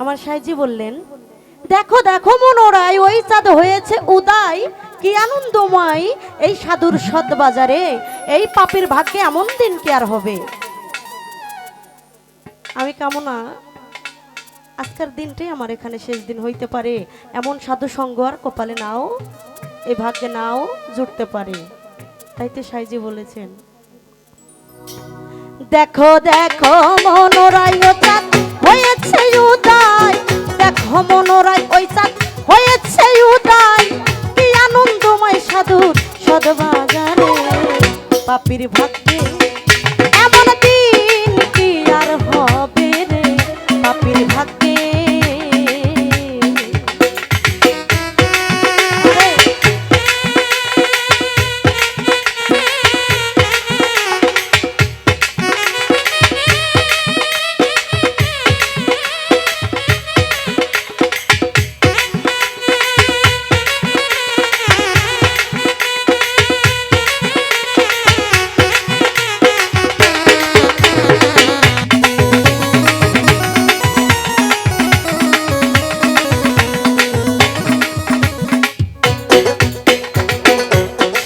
আমার সাইজি বললেন, দেখো দেখো মনোরায়, ওই চাঁদ হয়েছে উদয়, কি আনন্দময় এই সাধুর সদ বাজারে, এই পাপীর ভাগ্যে এমন দিন কি আর হবে। আমি কামনা আজকের দিনটাই আমার এখানে শেষ দিন হইতে পারে, এমন সাধু সঙ্গ আর কপালে নাও, এই ভাগ্যে নাও জুটতে পারে। তাই তো সাইজি বলেছেন, দেখো দেখো মনোরায় ও চাঁদ হয়েছে উদয়, দেখো মনোরায় ওই চাঁদ হয়েছে উদয়, কি আনন্দময় সাধুর সদবাজারে, পাপীর ভাগ্যে এমন দিন কি আর হবে রে, পাপীর ভাগ্যে।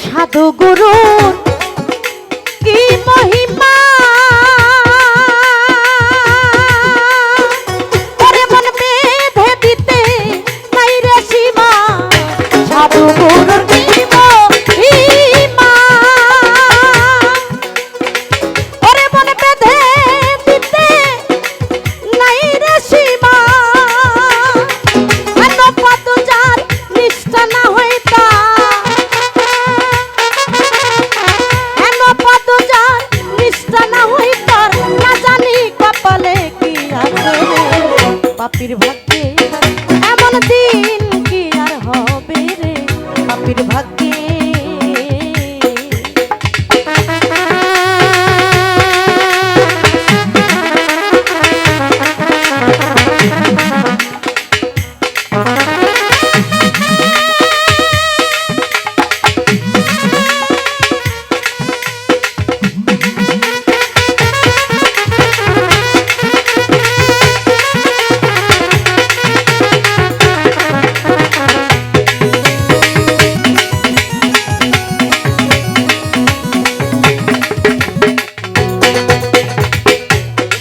সাধু গুরুর কি মহিমা, ওরে মন বেঁধে দিতে নাই রে সীমা, সাধু গুরুর কি মহিমা, ওরে মন বেঁধে দিতে নাই রে সীমা, পদ যার নিষ্ঠা না হইতা, পাপীর ভাগ্যে এমন দিন কি আর হবে রে, পাপীর ভাগ্যে।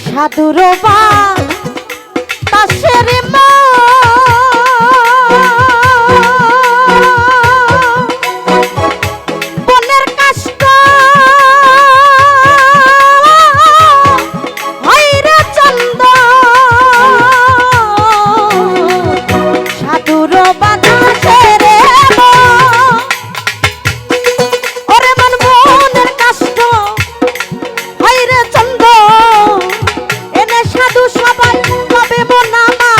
সাধুর বাতাসের বনের কাষ্ট হইরে চন্দ, সাধুর বাতাসের ওরে মন বনের কাষ্ট হইরে চন্দ, সাধু সবাই কবে মনামা,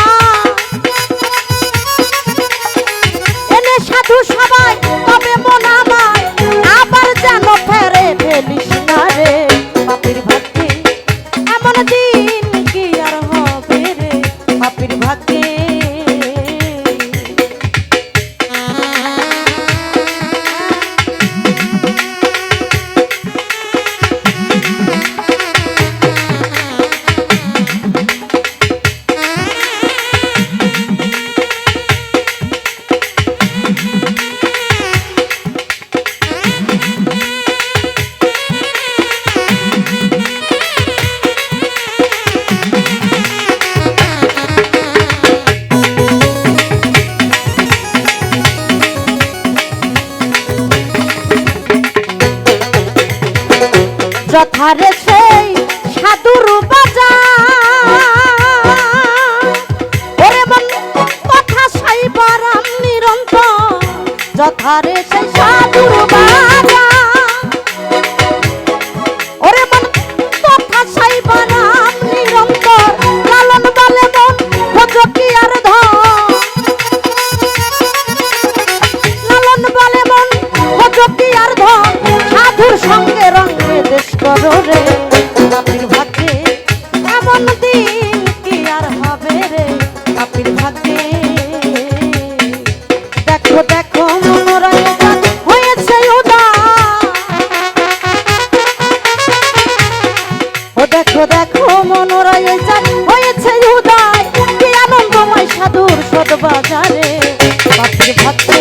এনে সাধু সবাই কবে মনামা, আবার যেন ফেরে ফেলিস না রে, পাপীর ভাগ্যে এমন দিন কি আর হবে রে, পাপীর ভাগ্যে। যথারে সেই সাধুর বাজার, ওরে মন কথা সাইবার নিরন্তর, যথারে সেই সাধুর বাজার, ওরে মন কথা সাইবার নিরন্তর, লালন বলে মন খোঁজ কি আর ধন, লালন বলে মন খোঁজ কি আর ধন, সাধুর সঙ্গে রঙে দেশ করো রে, পাপীর ভাগ্যে এমন দিন কি আর হবে রে, পাপীর ভাগ্যে। দেখো দেখো মনোরায় হয়েছে উদয়, ও দেখো দেখো মনোরায় হয়েছে উদয়, কি আনন্দ ভক্তি